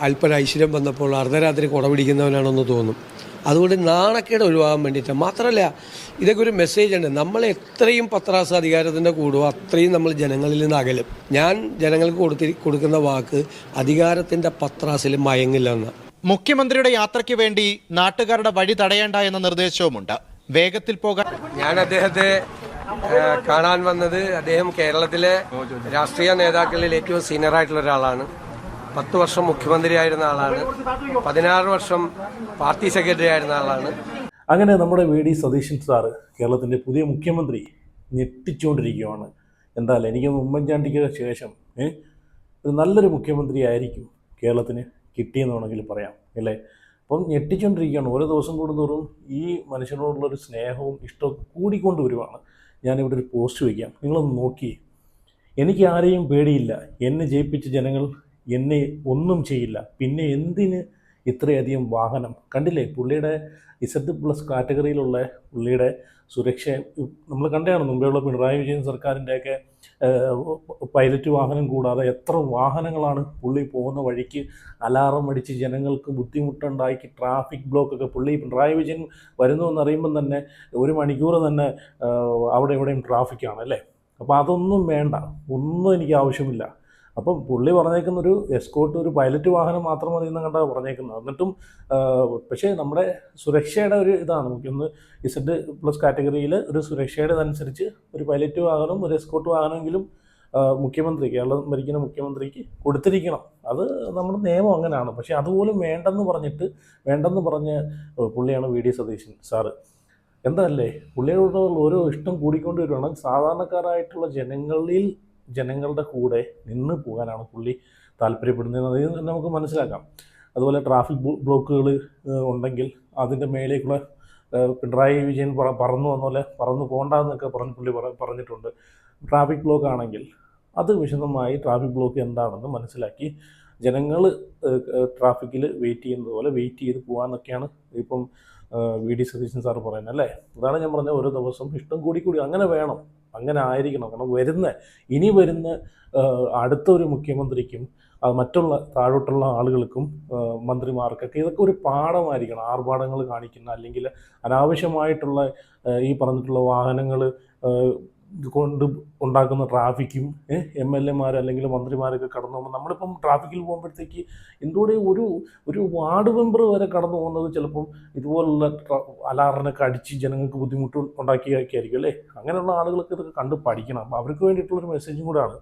അല്പം ഐശ്വര്യം വന്നപ്പോൾ അർദ്ധരാത്രി കുട പിടിക്കുന്നവനാണെന്ന് തോന്നും. അതുകൊണ്ട് നാണക്കേട് ഒഴിവാകാൻ വേണ്ടിയിട്ടാണ്. മാത്രമല്ല ഇതൊക്കെ ഒരു മെസ്സേജുണ്ട്. നമ്മൾ എത്രയും പത്രാസ് അധികാരത്തിൻ്റെ കൂടുമോ അത്രയും നമ്മൾ ജനങ്ങളിൽ നിന്ന് അകലും. ഞാൻ ജനങ്ങൾക്ക് കൊടുക്കുന്ന വാക്ക് അധികാരത്തിൻ്റെ പത്രാസിൽ മയങ്ങില്ലെന്ന്. മുഖ്യമന്ത്രിയുടെ യാത്രയ്ക്ക് വേണ്ടി നാട്ടുകാരുടെ വഴി തടയേണ്ട എന്ന നിർദ്ദേശവുമുണ്ട്. വേഗത്തിൽ പോകാൻ ഞാൻ അദ്ദേഹത്തെ കാണാൻ വന്നത്, അദ്ദേഹം കേരളത്തിലെ രാഷ്ട്രീയ നേതാക്കളിൽ ഏറ്റവും സീനിയറായിട്ടുള്ള ഒരാളാണ്. 10 വർഷം മുഖ്യമന്ത്രിയായിരുന്ന ആളാണ്. 16 വർഷം പാർട്ടി സെക്രട്ടറി ആയിരുന്ന ആളാണ്. അങ്ങനെ നമ്മുടെ വി.ഡി. സതീശൻ സാറ് കേരളത്തിൻ്റെ പുതിയ മുഖ്യമന്ത്രി ഞെട്ടിച്ചുകൊണ്ടിരിക്കുകയാണ്. എന്തായാലും എനിക്ക് ഉമ്മൻചാണ്ടിക്ക് ശേഷം ഒരു നല്ലൊരു മുഖ്യമന്ത്രി ആയിരിക്കും കേരളത്തിന് കിട്ടിയെന്ന് വേണമെങ്കിൽ പറയാം, അല്ലേ? അപ്പം ഞെട്ടിച്ചുകൊണ്ടിരിക്കുകയാണ്. ഓരോ ദിവസം കൂടുന്തോറും ഈ മനുഷ്യനോടുള്ളൊരു സ്നേഹവും ഇഷ്ടവും കൂടിക്കൊണ്ട് വരുവാണ്. ഞാനിവിടെ ഒരു പോസ്റ്റ് വയ്ക്കാം, നിങ്ങളൊന്ന് നോക്കി. എനിക്ക് ആരെയും പേടിയില്ല, എന്നെ ജയിപ്പിച്ച ജനങ്ങൾ എന്നെ ഒന്നും ചെയ്യില്ല, പിന്നെ എന്തിന് ഇത്രയധികം വാഹനം? കണ്ടില്ലേ പുള്ളിയുടെ Z+ കാറ്റഗറിയിലുള്ള പുള്ളിയുടെ സുരക്ഷ നമ്മൾ കണ്ടതാണ്. മുമ്പെയുള്ള പിണറായി വിജയൻ സർക്കാരിൻ്റെയൊക്കെ പൈലറ്റ് വാഹനം കൂടാതെ എത്ര വാഹനങ്ങളാണ് പുള്ളി പോകുന്ന വഴിക്ക് അലാറം അടിച്ച് ജനങ്ങൾക്ക് ബുദ്ധിമുട്ടുണ്ടാക്കി ട്രാഫിക് ബ്ലോക്കൊക്കെ. പുള്ളി പിണറായി വിജയൻ വരുന്നു എന്നറിയുമ്പം തന്നെ 1 മണിക്കൂർ തന്നെ അവിടെ എവിടെയും ട്രാഫിക്കാണ്, അല്ലേ? അപ്പോൾ അതൊന്നും വേണ്ട, ഒന്നും എനിക്ക് ആവശ്യമില്ല. അപ്പം പുള്ളി പറഞ്ഞേക്കുന്നൊരു എസ്കോർട്ട്, ഒരു പൈലറ്റ് വാഹനം മാത്രം മതി എന്ന് കണ്ടാണ് പറഞ്ഞേക്കുന്നത്. എന്നിട്ടും പക്ഷേ നമ്മുടെ സുരക്ഷയുടെ ഒരു ഇതാണ് നമുക്കൊന്ന് Z+ കാറ്റഗറിയിൽ ഒരു സുരക്ഷയുടെ അനുസരിച്ച് ഒരു പൈലറ്റ് വാഹനം, ഒരു എസ്കോർട്ട് വാഹനമെങ്കിലും മുഖ്യമന്ത്രി, കേരളം ഭരിക്കുന്ന മുഖ്യമന്ത്രിക്ക് കൊടുത്തിരിക്കണം. അത് നമ്മുടെ നിയമം അങ്ങനെയാണ്. പക്ഷേ അതുപോലും വേണ്ടെന്ന് പറഞ്ഞ് പുള്ളിയാണ് വി.ഡി. സതീശൻ സാറ്. എന്തല്ലേ പുള്ളിയോട് ഓരോ ഇഷ്ടം കൂടിക്കൊണ്ട് വരുവാണ്. സാധാരണക്കാരായിട്ടുള്ള ജനങ്ങളുടെ കൂടെ നിന്ന് പോകാനാണ് പുള്ളി താല്പര്യപ്പെടുന്നത്. അതിൽ തന്നെ നമുക്ക് മനസ്സിലാക്കാം. അതുപോലെ ട്രാഫിക് ബ്ലോക്കുകൾ ഉണ്ടെങ്കിൽ അതിൻ്റെ മേലേക്കുള്ള പിണറായി വിജയൻ പറന്നു വന്ന പോലെ പറന്നു പോകണ്ടെന്നൊക്കെ പുള്ളി പറഞ്ഞിട്ടുണ്ട്. ട്രാഫിക് ബ്ലോക്ക് ആണെങ്കിൽ അത് വിശദമായി ട്രാഫിക് ബ്ലോക്ക് എന്താണെന്ന് മനസ്സിലാക്കി ജനങ്ങൾ ട്രാഫിക്കിൽ വെയിറ്റ് ചെയ്യുന്നത് പോലെ വെയിറ്റ് ചെയ്ത് പോകാമെന്നൊക്കെയാണ് ഇപ്പം വി.ഡി. സതീശൻ സാർ പറയുന്നത്, അല്ലേ? അതാണ് ഞാൻ പറഞ്ഞത്, ഓരോ ദിവസം ഇഷ്ടം കൂടി അങ്ങനെ വേണം, അങ്ങനെ ആയിരിക്കണം. കാരണം ഇനി വരുന്ന അടുത്തൊരു മുഖ്യമന്ത്രിക്കും മറ്റുള്ള താഴോട്ടുള്ള ആളുകൾക്കും മന്ത്രിമാർക്കൊക്കെ ഇതൊക്കെ ഒരു പാഠമായിരിക്കണം. ആർഭാടങ്ങൾ കാണിക്കുന്ന, അല്ലെങ്കിൽ അനാവശ്യമായിട്ടുള്ള ഈ പറഞ്ഞിട്ടുള്ള വാഹനങ്ങൾ കൊണ്ട് ഉണ്ടാക്കുന്ന ട്രാഫിക്കും MLA-മാർ അല്ലെങ്കിൽ മന്ത്രിമാരൊക്കെ കടന്നു പോകുമ്പോൾ, നമ്മളിപ്പം ട്രാഫിക്കിൽ പോകുമ്പോഴത്തേക്ക് എന്തുകൂടെ ഒരു വാർഡ് മെമ്പർ വരെ കടന്നു പോകുന്നത് ചിലപ്പം ഇതുപോലുള്ള അലാറിനൊക്കെ അടിച്ച് ജനങ്ങൾക്ക് ബുദ്ധിമുട്ട് ഉണ്ടാക്കിയൊക്കെ ആയിരിക്കും, അല്ലേ? അങ്ങനെയുള്ള ആളുകളൊക്കെ ഇതൊക്കെ കണ്ട് പഠിക്കണം. അപ്പോൾ അവർക്ക് വേണ്ടിയിട്ടുള്ളൊരു മെസ്സേജും കൂടെയാണ്.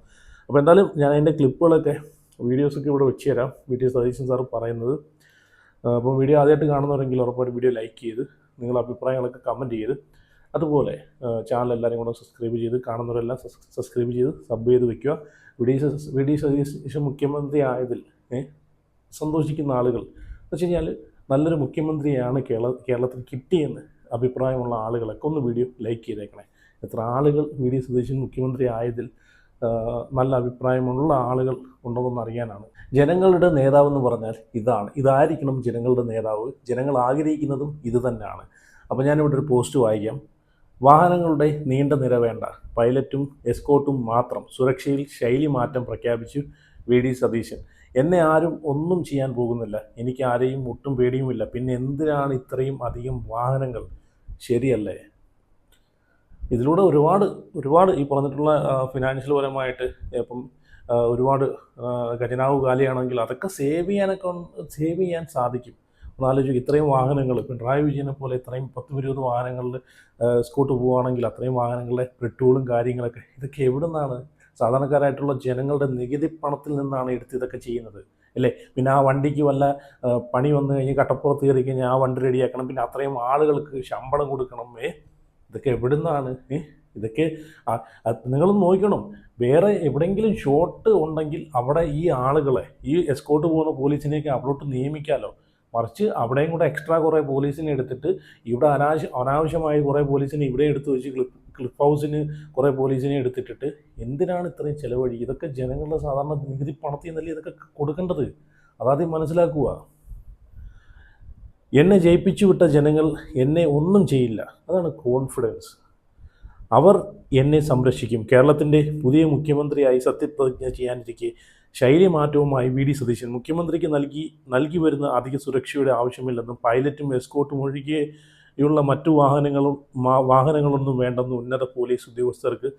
അപ്പോൾ എന്തായാലും ഞാൻ അതിൻ്റെ ക്ലിപ്പുകളൊക്കെ വീഡിയോസൊക്കെ ഇവിടെ വെച്ച് തരാം, വി.ഡി. സതീശൻ സാർ പറയുന്നത്. അപ്പോൾ വീഡിയോ ആദ്യമായിട്ട് കാണുന്നവരെങ്കിൽ ഉറപ്പായിട്ട് വീഡിയോ ലൈക്ക് ചെയ്ത് നിങ്ങളുടെ അഭിപ്രായങ്ങളൊക്കെ കമൻറ്റ് ചെയ്ത്, അതുപോലെ ചാനൽ എല്ലാവരും കൂടെ സബ്സ്ക്രൈബ് ചെയ്ത്, കാണുന്നവരെല്ലാം സബ്സ്ക്രൈബ് ചെയ്ത് സബ് ചെയ്ത് വെക്കുക. വി.ഡി. സതീശൻ മുഖ്യമന്ത്രി ആയതിൽ സന്തോഷിക്കുന്ന ആളുകൾ എന്ന് വെച്ച് കഴിഞ്ഞാൽ നല്ലൊരു മുഖ്യമന്ത്രിയാണ് കേരളത്തിൽ കിട്ടിയെന്ന് അഭിപ്രായമുള്ള ആളുകളൊക്കെ ഒന്ന് വീഡിയോ ലൈക്ക് ചെയ്തേക്കണേ. എത്ര ആളുകൾ വി.ഡി. സതീശൻ മുഖ്യമന്ത്രി ആയതിൽ നല്ല അഭിപ്രായമുള്ള ആളുകൾ ഉണ്ടോയെന്ന് അറിയാനാണ്. ജനങ്ങളുടെ നേതാവെന്ന് പറഞ്ഞാൽ ഇതായിരിക്കണം ജനങ്ങളുടെ നേതാവ്. ജനങ്ങൾ ആഗ്രഹിക്കുന്നതും ഇത് തന്നെയാണ്. അപ്പോൾ ഞാനിവിടെ ഒരു പോസ്റ്റ് വായിക്കാം. വാഹനങ്ങളുടെ നീണ്ട നിര വേണ്ട, പൈലറ്റും എസ്കോർട്ടും മാത്രം, സുരക്ഷയിൽ ശൈലി മാറ്റം പ്രഖ്യാപിച്ചു വി.ഡി. സതീശൻ. എന്നെ ആരും ഒന്നും ചെയ്യാൻ പോകുന്നില്ല, എനിക്ക് ആരെയും ഒട്ടും പേടിയുമില്ല, പിന്നെ എന്തിനാണ് ഇത്രയും അധികം വാഹനങ്ങൾ? ശരിയല്ലേ? ഇതിലൂടെ ഒരുപാട് ഈ പറഞ്ഞിട്ടുള്ള ഫിനാൻഷ്യൽ പരമായിട്ട് ഇപ്പം ഒരുപാട് ഖജനാവ് കാലിയാണെങ്കിൽ അതൊക്കെ സേവ് ചെയ്യാൻ സാധിക്കും. ഒന്നാലോചിക്കും, ഇത്രയും വാഹനങ്ങൾ പിണറായി വിജയനെ പോലെ ഇത്രയും 10-20 വാഹനങ്ങളിൽ സ്കൂട്ട് പോവുകയാണെങ്കിൽ അത്രയും വാഹനങ്ങളുടെ പെട്രോളും കാര്യങ്ങളൊക്കെ ഇതൊക്കെ എവിടെ നിന്നാണ്? സാധാരണക്കാരായിട്ടുള്ള ജനങ്ങളുടെ നികുതി പണത്തിൽ നിന്നാണ് എടുത്ത് ഇതൊക്കെ ചെയ്യുന്നത്, അല്ലേ? പിന്നെ ആ വണ്ടിക്ക് വല്ല പണി വന്നു കഴിഞ്ഞ് കട്ടപ്പുറത്ത് കയറി കഴിഞ്ഞാൽ ആ വണ്ടി റെഡിയാക്കണം, പിന്നെ അത്രയും ആളുകൾക്ക് ശമ്പളം കൊടുക്കണം. ഇതൊക്കെ എവിടെ നിന്നാണ്? ഇതൊക്കെ നിങ്ങളും നോക്കണം. വേറെ എവിടെയെങ്കിലും ഷോട്ട് ഉണ്ടെങ്കിൽ അവിടെ ഈ ആളുകളെ, ഈ എസ്കോർട്ട് പോകുന്ന പോലീസിനെയൊക്കെ അവിടോട്ട് നിയമിക്കാമല്ലോ. മറിച്ച് അവിടെയും കൂടെ എക്സ്ട്രാ കുറേ പോലീസിനെ എടുത്തിട്ട് ഇവിടെ അനാവശ്യമായി കുറേ പോലീസിനെ ഇവിടെ എടുത്ത് വെച്ച് ക്ലിഫ് ഹൗസിന് കുറേ പോലീസിനെ എടുത്തിട്ടിട്ട് എന്തിനാണ് ഇത്രയും ചിലവഴി? ഇതൊക്കെ ജനങ്ങളുടെ സാധാരണ നികുതി പണത്തിൽ നിന്നല്ലേ ഇതൊക്കെ കൊടുക്കേണ്ടത്. അതാദ്യം മനസ്സിലാക്കുക. എന്നെ ജയിപ്പിച്ചു വിട്ട ജനങ്ങൾ എന്നെ ഒന്നും ചെയ്യില്ല, അതാണ് കോൺഫിഡൻസ്. അവർ എന്നെ സംരക്ഷിക്കും. കേരളത്തിൻ്റെ പുതിയ മുഖ്യമന്ത്രിയായി സത്യപ്രതിജ്ഞ ചെയ്യാനിരിക്കെ ശൈലി മാറ്റവുമായി വി ഡി സതീശൻ മുഖ്യമന്ത്രിക്ക് നൽകി വരുന്ന അധിക സുരക്ഷയുടെ ആവശ്യമില്ലെന്നും പൈലറ്റും എസ്കോർട്ടും ഒഴികെയുള്ള മറ്റു വാഹനങ്ങളൊന്നും വേണ്ടെന്നും ഉന്നത പോലീസ് ഉദ്യോഗസ്ഥർക്ക്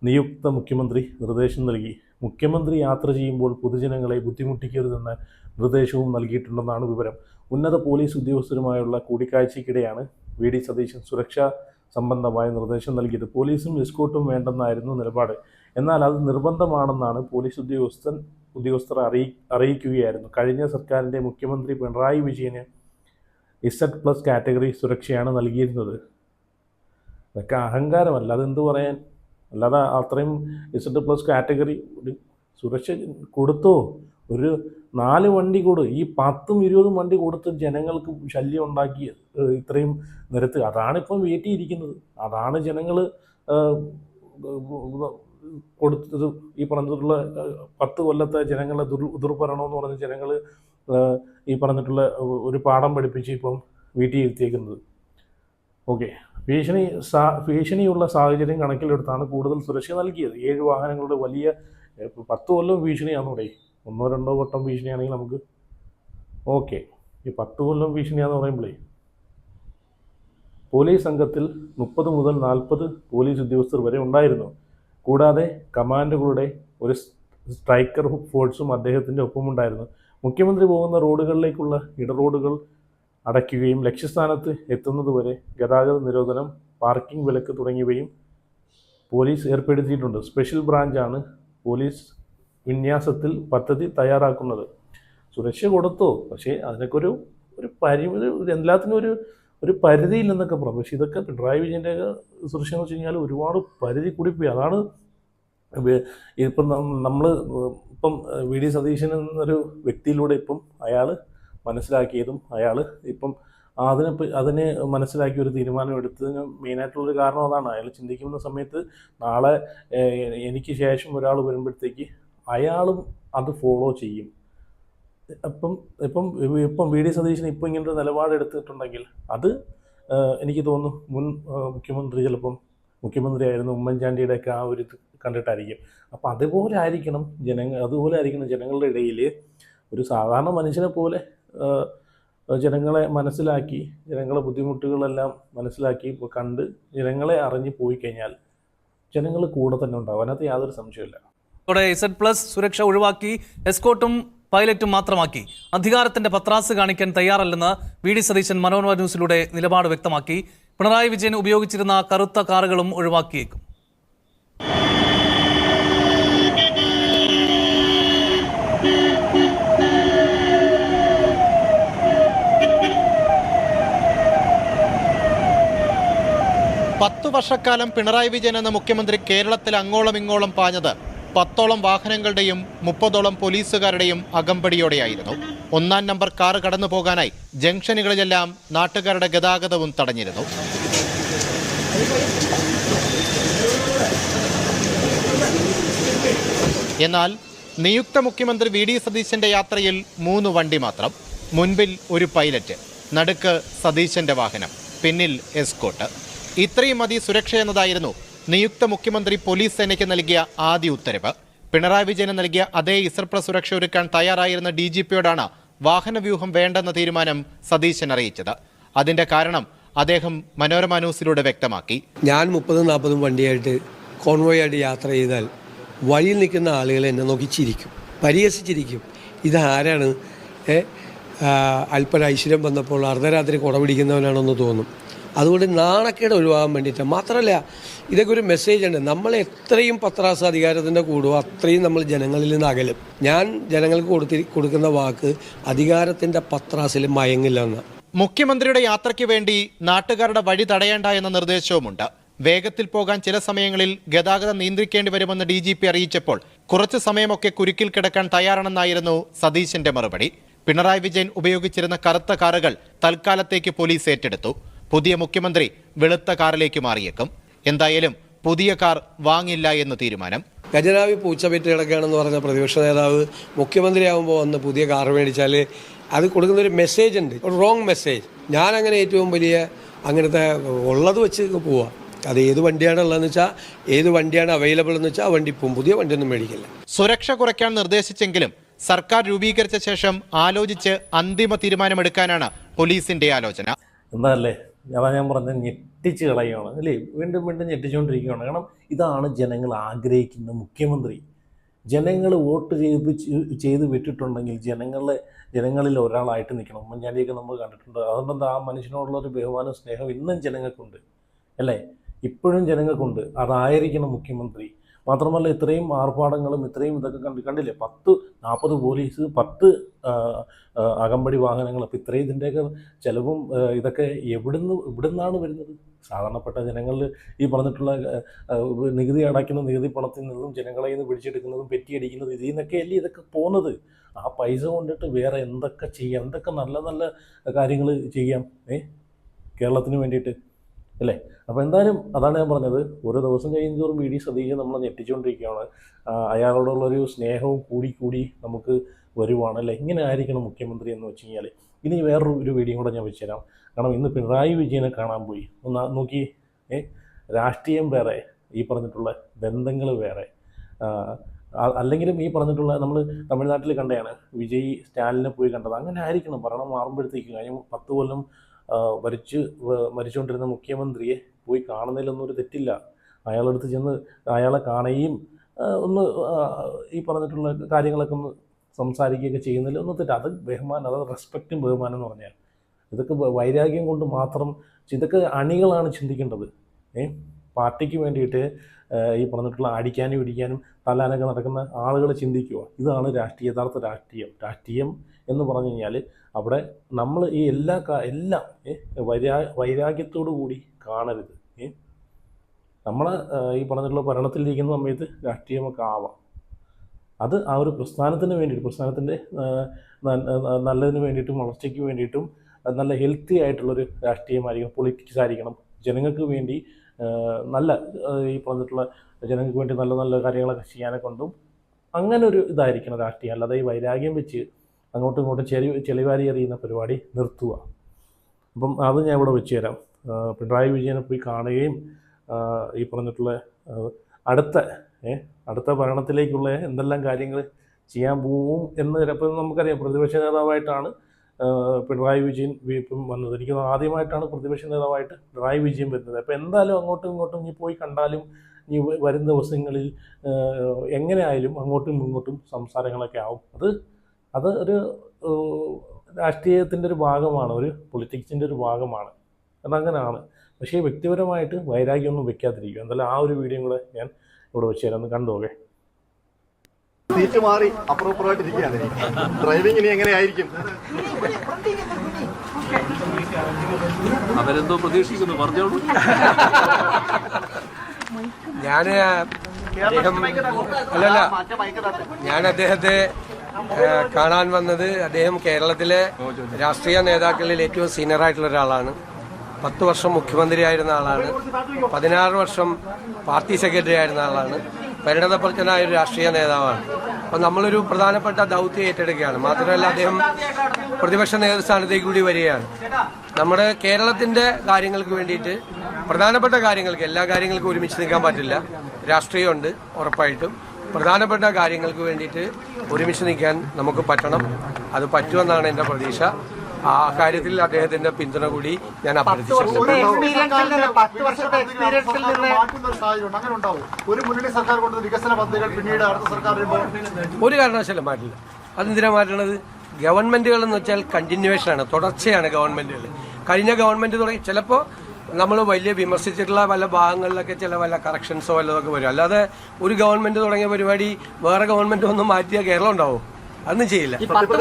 നിയുക്ത മുഖ്യമന്ത്രി നിർദ്ദേശം നൽകി. മുഖ്യമന്ത്രി യാത്ര ചെയ്യുമ്പോൾ പൊതുജനങ്ങളെ ബുദ്ധിമുട്ടിക്കരുതെന്ന നിർദ്ദേശവും നൽകിയിട്ടുണ്ടെന്നാണ് വിവരം. ഉന്നത പോലീസ് ഉദ്യോഗസ്ഥരുമായുള്ള കൂടിക്കാഴ്ചയ്ക്കിടെയാണ് വി ഡി സതീശൻ സുരക്ഷാ സംബന്ധമായ നിർദ്ദേശം നൽകിയത്. പോലീസും എസ്കോർട്ടും വേണ്ടെന്നായിരുന്നു നിലപാട്. എന്നാൽ അത് നിർബന്ധമാണെന്നാണ് പോലീസ് ഉദ്യോഗസ്ഥർ അറിയിക്കുകയായിരുന്നു. കഴിഞ്ഞ സർക്കാരിൻ്റെ മുഖ്യമന്ത്രി പിണറായി വിജയന് Z+ കാറ്റഗറി സുരക്ഷയാണ് നൽകിയിരുന്നത്. അതൊക്കെ അഹങ്കാരമല്ല, അതെന്ത് പറയാൻ. അല്ലാതെ അത്രയും Z+ കാറ്റഗറി സുരക്ഷ കൊടുത്തോ? ഒരു 4 വണ്ടി കൊടു, ഈ 10ഉം 20ഉം വണ്ടി കൊടുത്ത് ജനങ്ങൾക്ക് ശല്യം ഉണ്ടാക്കി ഇത്രയും നിരത്ത്. അതാണിപ്പം വീട്ടിയിരിക്കുന്നത്. അതാണ് ജനങ്ങൾ കൊടുത്തത്. ഈ പറഞ്ഞിട്ടുള്ള 10 കൊല്ലത്തെ ജനങ്ങളെ ദുർഭരണമെന്ന് പറഞ്ഞ് ജനങ്ങൾ ഈ പറഞ്ഞിട്ടുള്ള ഒരു പാഠം പഠിപ്പിച്ച് ഇപ്പം വീട്ടിൽ ഇരുത്തിയേക്കുന്നത്. ഓക്കെ, ഭീഷണിയുള്ള സാഹചര്യം കണക്കിലെടുത്താണ് കൂടുതൽ സുരക്ഷ നൽകിയത്. 7 വാഹനങ്ങളുടെ വലിയ 10 കൊല്ലം ഭീഷണിയാണെന്നൂടെ. 1-2 വട്ടം ഭീഷണിയാണെങ്കിൽ നമുക്ക് ഓക്കെ. ഈ 10 കൊല്ലം ഭീഷണിയാന്ന് പറയുമ്പോഴേ പോലീസ് സംഘത്തിൽ 30 മുതൽ 40 പോലീസ് ഉദ്യോഗസ്ഥർ വരെ ഉണ്ടായിരുന്നു. കൂടാതെ കമാൻഡുകളുടെ ഒരു സ്ട്രൈക്കർ ഫോഴ്സും അദ്ദേഹത്തിൻ്റെ ഒപ്പമുണ്ടായിരുന്നു. മുഖ്യമന്ത്രി പോകുന്ന റോഡുകളിലേക്കുള്ള ഇടറോഡുകൾ അടയ്ക്കുകയും ലക്ഷ്യസ്ഥാനത്ത് എത്തുന്നതുവരെ ഗതാഗത നിരോധനം, പാർക്കിംഗ് വിലക്ക് തുടങ്ങിയവയും പോലീസ് ഏർപ്പെടുത്തിയിട്ടുണ്ട്. സ്പെഷ്യൽ ബ്രാഞ്ചാണ് പോലീസ് വിന്യാസത്തിൽ പദ്ധതി തയ്യാറാക്കുന്നത്. സുരക്ഷ കൊടുത്തോ, പക്ഷേ അതിനൊക്കെ ഒരു പരിമിതി, എല്ലാത്തിനും ഒരു പരിധിയില്ലെന്നൊക്കെ പറഞ്ഞു. പക്ഷേ ഇതൊക്കെ പിണറായി വിജയൻ്റെ സുരക്ഷ എന്ന് വെച്ച് കഴിഞ്ഞാൽ ഒരുപാട് പരിധി കൂടിപ്പോയി. അതാണ് ഇപ്പം ഇപ്പം വി ഡി സതീശൻ എന്നൊരു വ്യക്തിയിലൂടെ ഇപ്പം അയാൾ മനസ്സിലാക്കിയതും അയാൾ ഇപ്പം അതിനെ മനസ്സിലാക്കി ഒരു തീരുമാനം എടുത്തതിന് മെയിനായിട്ടുള്ളൊരു കാരണം അതാണ്. അയാൾ ചിന്തിക്കുന്ന സമയത്ത് നാളെ എനിക്ക് ശേഷം ഒരാൾ വരുമ്പോഴത്തേക്ക് അയാളും അത് ഫോളോ ചെയ്യും. ഇപ്പം വി ഡി സതീശൻ ഇപ്പം ഇങ്ങനൊരു നിലപാടെടുത്തിട്ടുണ്ടെങ്കിൽ അത് എനിക്ക് തോന്നുന്നു മുൻ മുഖ്യമന്ത്രി ചിലപ്പം മുഖ്യമന്ത്രിയായിരുന്നു ഉമ്മൻചാണ്ടിയുടെയൊക്കെ ആ ഒരു ഇത് കണ്ടിട്ടായിരിക്കും. അപ്പം അതുപോലെ ആയിരിക്കണം ജനങ്ങളുടെ ഇടയിൽ ഒരു സാധാരണ മനുഷ്യനെ പോലെ ജനങ്ങളെ മനസ്സിലാക്കി, ജനങ്ങളെ ബുദ്ധിമുട്ടുകളെല്ലാം മനസ്സിലാക്കി കണ്ട് ജനങ്ങളെ അറിഞ്ഞു പോയി കഴിഞ്ഞാൽ ജനങ്ങൾ കൂടെ തന്നെ ഉണ്ടാവും. അതിനകത്ത് യാതൊരു സംശയമില്ല. Z+ സുരക്ഷ ഒഴിവാക്കി എസ്കോർട്ടും പൈലറ്റും മാത്രമാക്കി അധികാരത്തിന്റെ പത്രാസ് കാണിക്കാൻ തയ്യാറല്ലെന്ന് വി ഡി സതീശൻ മനോരമ ന്യൂസിലൂടെ നിലപാട് വ്യക്തമാക്കി. പിണറായി വിജയൻ ഉപയോഗിച്ചിരുന്ന കറുത്ത കാറുകളും ഒഴിവാക്കിയേക്കും. പത്തു വർഷക്കാലം പിണറായി വിജയൻ എന്ന മുഖ്യമന്ത്രി കേരളത്തിൽ അങ്ങോളം ഇങ്ങോളം പാഞ്ഞത് 10ഓളം വാഹനങ്ങളുടെയും 30ഓളം പോലീസുകാരുടെയും അകമ്പടിയോടെയായിരുന്നു. 1-ാം നമ്പർ കാറ് കടന്നു പോകാനായി ജംഗ്ഷനുകളിലെല്ലാം നാട്ടുകാരുടെ ഗതാഗതവും തടഞ്ഞിരുന്നു. എന്നാൽ നിയുക്ത മുഖ്യമന്ത്രി വി ഡി സതീശന്റെ യാത്രയിൽ 3 വണ്ടി മാത്രം. മുൻപിൽ ഒരു പൈലറ്റ്, നടുക്ക് സതീശന്റെ വാഹനം, പിന്നിൽ എസ്കോർട്ട്. ഇത്രയും മതി സുരക്ഷ എന്നതായിരുന്നു നിയുക്ത മുഖ്യമന്ത്രി പോലീസ് സേനയ്ക്ക് നൽകിയ ആദ്യ ഉത്തരവ്. പിണറായി വിജയന് നൽകിയ അതേ Z+ സുരക്ഷ ഒരുക്കാൻ തയ്യാറായിരുന്ന DGPയോടാണ് വാഹനവ്യൂഹം വേണ്ടെന്ന തീരുമാനം സതീശൻ അറിയിച്ചത്. അതിന്റെ കാരണം അദ്ദേഹം മനോരമ ന്യൂസിലൂടെ വ്യക്തമാക്കി. ഞാൻ 30-40 വണ്ടിയായിട്ട് കോൺവോയ് ആയിട്ട് യാത്ര ചെയ്താൽ വഴിയിൽ നിൽക്കുന്ന ആളുകൾ എന്നെ നോക്കി ചിരിക്കും, പരിഹസിച്ചിരിക്കും. ഇതാരാണ്, അല്പം ഐശ്വര്യം വന്നപ്പോൾ അർദ്ധരാത്രി കുട പിടിക്കുന്നവനാണെന്ന് തോന്നും. അതുകൊണ്ട് നാണക്കേട് ഒഴിവാകാൻ വേണ്ടിയിട്ട്. മാത്രമല്ല, ഇതൊക്കെ ഒരു മെസ്സേജ് ഉണ്ട്. നമ്മൾ എത്രയും പത്രാസ് അധികാരത്തിൻ്റെ കൂടുമോ അത്രയും നമ്മൾ ജനങ്ങളിൽ നിന്ന് അകലും. ഞാൻ ജനങ്ങൾക്ക് കൊടുക്കുന്ന വാക്ക് അധികാരത്തിൻ്റെ പത്രാസിൽ മയങ്ങില്ലെന്ന്. മുഖ്യമന്ത്രിയുടെ യാത്രയ്ക്ക് വേണ്ടി നാട്ടുകാരുടെ വഴി തടയേണ്ട എന്ന നിർദ്ദേശവുമുണ്ട്. വേഗത്തിൽ പോകാൻ ചില സമയങ്ങളിൽ ഗതാഗതം നിയന്ത്രിക്കേണ്ടി വരുമെന്ന് DGP അറിയിച്ചപ്പോൾ കുറച്ചു സമയമൊക്കെ കുരുക്കിൽ കിടക്കാൻ തയ്യാറാണെന്നായിരുന്നു സതീശന്റെ മറുപടി. പിണറായി വിജയൻ ഉപയോഗിച്ചിരുന്ന കറുത്ത കാറുകൾ തൽക്കാലത്തേക്ക് പോലീസ് ഏറ്റെടുത്തു. പുതിയ മുഖ്യമന്ത്രി വെളുത്ത കാറിലേക്ക് മാറിയേക്കും. എന്തായാലും പുതിയ കാർ വാങ്ങില്ല എന്ന് തീരുമാനം. ഖജനാവി പൂച്ചപെറ്റ് കിടക്കുകയാണെന്ന് പറഞ്ഞ പ്രതിപക്ഷ നേതാവ് മുഖ്യമന്ത്രിയാകുമ്പോൾ വന്ന് പുതിയ കാർ മേടിച്ചാൽ അത് കൊടുക്കുന്നൊരു മെസ്സേജ് ഉണ്ട്, ഒരു റോങ് മെസ്സേജ്. ഞാനങ്ങനെ ഏറ്റവും വലിയ അങ്ങനത്തെ ഉള്ളത് വെച്ച് പോവാം. അത് ഏത് വണ്ടിയാണ് ഉള്ളതെന്ന് വെച്ചാൽ, ഏത് വണ്ടിയാണ് അവൈലബിൾ എന്ന് വെച്ചാൽ ആ വണ്ടി പോകും. പുതിയ വണ്ടിയൊന്നും മേടിക്കില്ല. സുരക്ഷ കുറയ്ക്കാൻ നിർദ്ദേശിച്ചെങ്കിലും സർക്കാർ രൂപീകരിച്ച ശേഷം ആലോചിച്ച് അന്തിമ തീരുമാനമെടുക്കാനാണ് പോലീസിന്റെ ആലോചന. എന്താല്ലേ, അതാ ഞാൻ പറഞ്ഞത്, ഞെട്ടിച്ച് കളയുകയാണ് അല്ലേ, വീണ്ടും വീണ്ടും ഞെട്ടിച്ചുകൊണ്ടിരിക്കുകയാണ്. കാരണം ഇതാണ് ജനങ്ങൾ ആഗ്രഹിക്കുന്ന മുഖ്യമന്ത്രി. ജനങ്ങൾ വോട്ട് ചെയ്ത് വിട്ടിട്ടുണ്ടെങ്കിൽ ജനങ്ങളിൽ ഒരാളായിട്ട് നിൽക്കണം. ഉമ്മൻചാണ്ടിയൊക്കെ നമ്മൾ കണ്ടിട്ടുണ്ട്. അതുകൊണ്ട് ആ മനുഷ്യനോടുള്ളൊരു ബഹുമാനം, സ്നേഹം ഇന്നും ജനങ്ങൾക്കുണ്ട് അല്ലേ, ഇപ്പോഴും ജനങ്ങൾക്കുണ്ട്. അതായിരിക്കണം മുഖ്യമന്ത്രി. മാത്രമല്ല ഇത്രയും ആർഭാടങ്ങളും ഇത്രയും ഇതൊക്കെ കണ്ടില്ലേ, 40 പോലീസ്, 10 അകമ്പടി വാഹനങ്ങൾ. അപ്പോൾ ഇത്രയും ഇതിൻ്റെയൊക്കെ ചിലവും ഇതൊക്കെ ഇവിടുന്നാണ് വരുന്നത്? സാധാരണപ്പെട്ട ജനങ്ങളിൽ ഈ പറഞ്ഞിട്ടുള്ള നികുതി അടയ്ക്കുന്ന നികുതി പണത്തിൽ നിന്നും ജനങ്ങളെ നിന്ന് പിടിച്ചെടുക്കുന്നതും പെറ്റിയടിക്കുന്നതും ഇതിൽ നിന്നൊക്കെ അല്ലേ ഇതൊക്കെ പോകുന്നത്. ആ പൈസ കൊണ്ടിട്ട് വേറെ എന്തൊക്കെ ചെയ്യാം, എന്തൊക്കെ നല്ല നല്ല കാര്യങ്ങൾ ചെയ്യാം കേരളത്തിന് വേണ്ടിയിട്ട് അല്ലേ. അപ്പോൾ എന്തായാലും അതാണ് ഞാൻ പറഞ്ഞത്, ഓരോ ദിവസം കഴിയുന്നതോറും വി ഡി സതീശൻ നമ്മളെ ഞെട്ടിച്ചുകൊണ്ടിരിക്കുകയാണ്. അയാളോടുള്ളൊരു സ്നേഹവും കൂടി നമുക്ക് വരുവാണ് അല്ലേ. ഇങ്ങനെ ആയിരിക്കണം മുഖ്യമന്ത്രി എന്ന് വെച്ച് കഴിഞ്ഞാൽ. ഇനി വേറൊരു വീഡിയോ കൂടെ ഞാൻ വെച്ച് തരാം. കാരണം ഇന്ന് പിണറായി വിജയനെ കാണാൻ പോയി. ഒന്ന് നോക്കി, രാഷ്ട്രീയം വേറെ, ഈ പറഞ്ഞിട്ടുള്ള ബന്ധങ്ങൾ വേറെ. അല്ലെങ്കിലും ഈ പറഞ്ഞിട്ടുള്ള നമ്മൾ തമിഴ്നാട്ടിൽ കണ്ടതാണ്, വിജയ് സ്റ്റാലിനെ പോയി കണ്ടത്. അങ്ങനെ ആയിരിക്കണം. ഭരണം മാറുമ്പോഴത്തേക്ക് കഴിഞ്ഞ 10 കൊല്ലം മരിച്ചുകൊണ്ടിരുന്ന മുഖ്യമന്ത്രിയെ പോയി കാണുന്നതിലൊന്നും ഒരു തെറ്റില്ല. അയാളടുത്ത് ചെന്ന് അയാളെ കാണുകയും ഒന്ന് ഈ പറഞ്ഞിട്ടുള്ള കാര്യങ്ങളൊക്കെ ഒന്ന് സംസാരിക്കുകയൊക്കെ ചെയ്യുന്നതിൽ ഒന്നും തെറ്റ്. അത് ബഹുമാനം, അത് റെസ്പെക്റ്റും ബഹുമാനം എന്ന് പറഞ്ഞാൽ. ഇതൊക്കെ വൈരാഗ്യം കൊണ്ട് മാത്രം, ഇതൊക്കെ അണികളാണ് ചിന്തിക്കേണ്ടത്. പാർട്ടിക്ക് വേണ്ടിയിട്ട് ഈ പറഞ്ഞിട്ടുള്ള അടിക്കാനും ഇടിക്കാനും തല്ലാനൊക്കെ നടക്കുന്ന ആളുകൾ ചിന്തിക്കുക. ഇതാണ് യഥാർത്ഥ രാഷ്ട്രീയം എന്ന് പറഞ്ഞു കഴിഞ്ഞാൽ അവിടെ നമ്മൾ ഈ എല്ലാം വൈരാഗ്യത്തോടു കൂടി കാണരുത്. നമ്മളെ ഈ പറഞ്ഞിട്ടുള്ള ഭരണത്തിലിരിക്കുന്ന സമയത്ത് രാഷ്ട്രീയമൊക്കെ ആവാം. അത് ആ ഒരു പ്രസ്ഥാനത്തിന് വേണ്ടിയിട്ട്, പ്രസ്ഥാനത്തിൻ്റെ നല്ലതിന് വേണ്ടിയിട്ടും വളർച്ചയ്ക്ക് വേണ്ടിയിട്ടും നല്ല ഹെൽത്തി ആയിട്ടുള്ളൊരു രാഷ്ട്രീയമായിരിക്കണം, പൊളിറ്റിക്സ് ആയിരിക്കണം. ജനങ്ങൾക്ക് വേണ്ടി നല്ല ഈ പറഞ്ഞിട്ടുള്ള ജനങ്ങൾക്ക് വേണ്ടി നല്ല നല്ല കാര്യങ്ങളൊക്കെ ചെയ്യാനെ കൊണ്ടും അങ്ങനെ ഒരു ഇതായിരിക്കണം രാഷ്ട്രീയം. അല്ലാതെ ഈ വൈരാഗ്യം വെച്ച് അങ്ങോട്ടും ഇങ്ങോട്ടും ചെളിവാരി എറിയുന്ന പരിപാടി നിർത്തുക. അപ്പം അത് ഞാൻ ഇവിടെ വെച്ച് തരാം. പിണറായി വിജയനെ പോയി കാണുകയും ഈ പറഞ്ഞിട്ടുള്ള അടുത്ത ഭരണത്തിലേക്കുള്ള എന്തെല്ലാം കാര്യങ്ങൾ ചെയ്യാൻ പോവും എന്ന് ചിലപ്പോൾ നമുക്കറിയാം. പ്രതിപക്ഷ നേതാവായിട്ടാണ് പിണറായി വിജയൻ ഇപ്പം വന്നത്. എനിക്ക് ആദ്യമായിട്ടാണ് പ്രതിപക്ഷ നേതാവായിട്ട് പിണറായി വിജയൻ വരുന്നത്. അപ്പോൾ എന്തായാലും അങ്ങോട്ടും ഇങ്ങോട്ടും ഇനി പോയി കണ്ടാലും ഇനി വരുന്ന ദിവസങ്ങളിൽ എങ്ങനെ ആയാലും അങ്ങോട്ടും ഇങ്ങോട്ടും സംസാരങ്ങളൊക്കെ ആവും. അത് ഒരു രാഷ്ട്രീയത്തിൻ്റെ ഒരു ഭാഗമാണ്, ഒരു പൊളിറ്റിക്സിൻ്റെ ഒരു ഭാഗമാണ്. അതങ്ങനെയാണ്. പക്ഷേ വ്യക്തിപരമായിട്ട് വൈരാഗ്യമൊന്നും വെക്കാതിരിക്കുക. എന്തായാലും ആ ഒരു വീഡിയോ കൂടെ ഞാൻ ഇവിടെ വെച്ച് തരാം, ഒന്ന് കണ്ടോക്കെ. സീറ്റ് മാറി അപ്പുറപ്പുറമായിട്ടിരിക്കുകയാണ്. ഡ്രൈവിംഗ് ഇനി എങ്ങനെയായിരിക്കും? അവരെന്തോ പ്രതീക്ഷിക്കുന്നു, പറഞ്ഞോളൂ. ഞാൻ അദ്ദേഹത്തെ കാണാൻ വന്നത്, അദ്ദേഹം കേരളത്തിലെ രാഷ്ട്രീയ നേതാക്കളിൽ ഏറ്റവും സീനിയർ ആയിട്ടുള്ള ഒരാളാണ്. 10 വർഷം മുഖ്യമന്ത്രി ആയിരുന്ന ആളാണ്. 16 വർഷം പാർട്ടി സെക്രട്ടറി ആയിരുന്ന ആളാണ്. പരിണതപ്രജ്ഞനായ ഒരു രാഷ്ട്രീയ നേതാവാണ്. അപ്പം നമ്മളൊരു പ്രധാനപ്പെട്ട ദൗത്യം ഏറ്റെടുക്കുകയാണ്. മാത്രമല്ല അദ്ദേഹം പ്രതിപക്ഷ നേതൃസ്ഥാനത്തേക്ക് കൂടി വരികയാണ്. നമ്മുടെ കേരളത്തിന്റെ കാര്യങ്ങൾക്ക് വേണ്ടിയിട്ട്, പ്രധാനപ്പെട്ട കാര്യങ്ങൾക്ക്, എല്ലാ കാര്യങ്ങൾക്കും ഒരുമിച്ച് നിൽക്കാൻ പറ്റില്ല. രാഷ്ട്രീയമുണ്ട് ഉറപ്പായിട്ടും. പ്രധാനപ്പെട്ട കാര്യങ്ങൾക്ക് വേണ്ടിയിട്ട് ഒരുമിച്ച് നിൽക്കാൻ നമുക്ക് പറ്റണം. അത് പറ്റുമെന്നാണ് എൻ്റെ പ്രതീക്ഷ. ആ കാര്യത്തിൽ അദ്ദേഹത്തിന്റെ പിന്തുണ കൂടി ഞാൻ അഭ്യർത്ഥിച്ചിട്ടുണ്ട്. ഒരു കാരണവശാലും മാറ്റില്ല. അതെന്തിനാ മാറ്റണത്? ഗവൺമെന്റുകൾ എന്ന് വെച്ചാൽ കണ്ടിന്യൂവേഷനാണ്, തുടർച്ചയാണ് ഗവൺമെന്റുകൾ. കഴിഞ്ഞ ഗവൺമെന്റ് തുടങ്ങി ചിലപ്പോൾ നമ്മൾ വലിയ വിമർശിച്ചിട്ടുള്ള പല ഭാഗങ്ങളിലൊക്കെ ചില വല്ല കറക്ഷൻസോ വല്ലതൊക്കെ വരും. അല്ലാതെ ഒരു ഗവൺമെന്റ് തുടങ്ങിയ പരിപാടി വേറെ ഗവൺമെന്റ് ഒന്നും മാറ്റിയാൽ കേരളം ഉണ്ടാവും? അതൊന്നും ചെയ്യില്ല. 10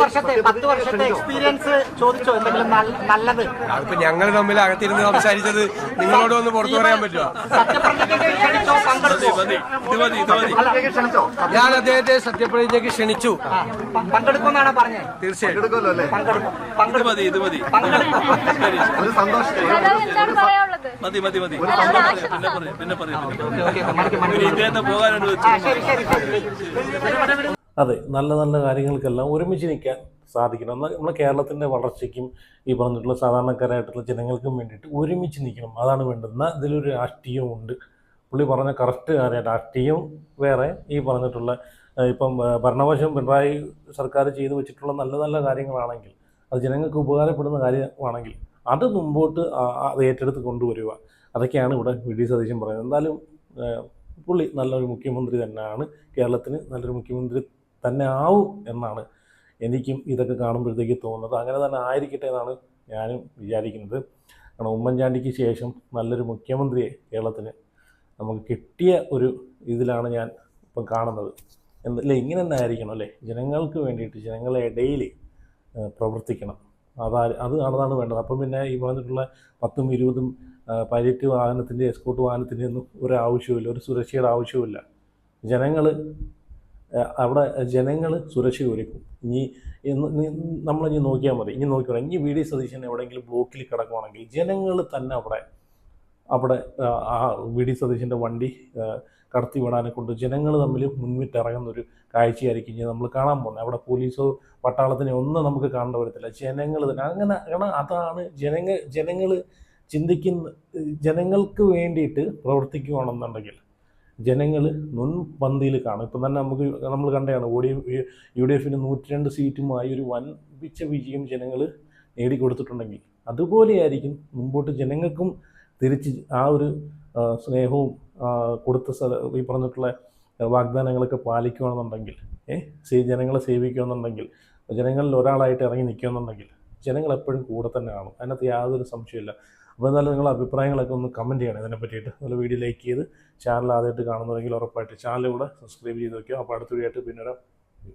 വർഷത്തെ എക്സ്പീരിയൻസ് ചോദിച്ചോ, എന്തെങ്കിലും നല്ലത്? അതിപ്പോ ഞങ്ങൾ തമ്മിൽ അകത്തിരുന്ന് സംസാരിച്ചത് നിങ്ങളോട് ഒന്ന് പുറത്തു പറയാൻ പറ്റുമോ? ഞാൻ അദ്ദേഹത്തെ സത്യപ്രതിജ്ഞയ്ക്ക് ക്ഷണിച്ചു. പങ്കെടുക്കുമെന്നാണ് പറഞ്ഞത്. തീർച്ചയായിട്ടും പിന്നെ പറയാം. പോകാനുണ്ട്. അതെ, നല്ല നല്ല കാര്യങ്ങൾക്കെല്ലാം ഒരുമിച്ച് നിൽക്കാൻ സാധിക്കണം. എന്നാൽ നമ്മുടെ കേരളത്തിൻ്റെ വളർച്ചയ്ക്കും ഈ പറഞ്ഞിട്ടുള്ള സാധാരണക്കാരായിട്ടുള്ള ജനങ്ങൾക്കും വേണ്ടിയിട്ട് ഒരുമിച്ച് നിൽക്കണം. അതാണ് വേണ്ടത്. എന്നാൽ ഇതിലൊരു രാഷ്ട്രീയവും ഉണ്ട്. പുള്ളി പറഞ്ഞ കറക്റ്റ് കാര്യം. രാഷ്ട്രീയം വേറെ, ഈ പറഞ്ഞിട്ടുള്ള ഇപ്പം ഭരണപക്ഷം പിണറായി സർക്കാർ ചെയ്തു വെച്ചിട്ടുള്ള നല്ല നല്ല കാര്യങ്ങളാണെങ്കിൽ, അത് ജനങ്ങൾക്ക് ഉപകാരപ്പെടുന്ന കാര്യമാണെങ്കിൽ അത് മുമ്പോട്ട് അത് ഏറ്റെടുത്ത് കൊണ്ടുവരിക. അതൊക്കെയാണ് ഇവിടെ വി.ഡി. സതീശൻ പറയുന്നത്. എന്തായാലും പുള്ളി നല്ലൊരു മുഖ്യമന്ത്രി തന്നെയാണ്. കേരളത്തിന് നല്ലൊരു മുഖ്യമന്ത്രി തന്നെ ആവും എന്നാണ് എനിക്കും ഇതൊക്കെ കാണുമ്പോഴത്തേക്ക് തോന്നുന്നത്. അങ്ങനെ തന്നെ ആയിരിക്കട്ടെ എന്നാണ് ഞാനും വിചാരിക്കുന്നത്. കാരണം ഉമ്മൻചാണ്ടിക്ക് ശേഷം നല്ലൊരു മുഖ്യമന്ത്രിയെ കേരളത്തിന് നമുക്ക് കിട്ടിയ ഒരു ഇതിലാണ് ഞാൻ ഇപ്പം കാണുന്നത്. അല്ലേ, ഇങ്ങനെ തന്നെ ആയിരിക്കണം അല്ലേ? ജനങ്ങൾക്ക് വേണ്ടിയിട്ട് ജനങ്ങളുടെ ഇടയിൽ പ്രവർത്തിക്കണം. അതാണ് വേണ്ടത്. അപ്പം പിന്നെ ഈ പറഞ്ഞിട്ടുള്ള 10ഉം 20ഉം പൈലറ്റ് വാഹനത്തിൻ്റെ എസ്കോർട്ട് വാഹനത്തിൻ്റെ ഒന്നും ഒരു ആവശ്യമില്ല, ഒരു സുരക്ഷയുടെ ആവശ്യമില്ല. ജനങ്ങൾ സുരക്ഷ ഒരുക്കും. നമ്മളിനി നോക്കിയാൽ മതി. ഇനി വി.ഡി. സതീശൻ എവിടെയെങ്കിലും ബ്ലോക്കിൽ കിടക്കുവാണെങ്കിൽ ജനങ്ങൾ തന്നെ അവിടെ ആ വി.ഡി. സതീശൻ്റെ വണ്ടി കടത്തി വിടാനെ കൊണ്ട് ജനങ്ങൾ തമ്മിൽ മുൻപിട്ടിറങ്ങുന്നൊരു കാഴ്ചയായിരിക്കും ഇനി നമ്മൾ കാണാൻ പോകുന്നത്. അവിടെ പോലീസോ പട്ടാളത്തിനെ ഒന്നും നമുക്ക് കാണേണ്ട വരത്തില്ല. ജനങ്ങൾ തന്നെ അങ്ങനെ. കാരണം അതാണ് ജനങ്ങൾ ചിന്തിക്കുന്ന. ജനങ്ങൾക്ക് വേണ്ടിയിട്ട് പ്രവർത്തിക്കുകയാണെന്നുണ്ടെങ്കിൽ ജനങ്ങൾ മുൻപന്തിയിൽ കാണും. ഇപ്പം തന്നെ നമ്മൾ കണ്ടതാണ് UDF-ന് 102 സീറ്റുമായി ഒരു വൻപിച്ച വിജയം ജനങ്ങൾ നേടിക്കൊടുത്തിട്ടുണ്ടെങ്കിൽ അതുപോലെയായിരിക്കും മുമ്പോട്ട് ജനങ്ങൾക്കും തിരിച്ച് ആ ഒരു സ്നേഹവും കൊടുത്ത ഈ പറഞ്ഞിട്ടുള്ള വാഗ്ദാനങ്ങളൊക്കെ പാലിക്കുകയാണെന്നുണ്ടെങ്കിൽ, ജനങ്ങളെ സേവിക്കുകയെന്നുണ്ടെങ്കിൽ, ജനങ്ങളിൽ ഒരാളായിട്ട് ഇറങ്ങി നിൽക്കുകയെന്നുണ്ടെങ്കിൽ ജനങ്ങൾ എപ്പോഴും കൂടെ തന്നെ കാണും. അതിനകത്ത് യാതൊരു സംശയമില്ല. അപ്പോൾ എന്നാലും നിങ്ങളുടെ അഭിപ്രായങ്ങളൊക്കെ ഒന്ന് കമൻറ്റ് ചെയ്യണം ഇതിനെ പറ്റിയിട്ട്. നല്ല വീഡിയോ ലൈക്ക് ചെയ്ത് ചാനൽ ആദ്യമായിട്ട് കാണുന്നതെങ്കിൽ ഉറപ്പായിട്ട് ചാനൽ കൂടെ സബ്സ്ക്രൈബ് ചെയ്ത് വയ്ക്കുക. അപ്പോൾ അടുത്ത വീഡിയോ ആയിട്ട് പിന്നെ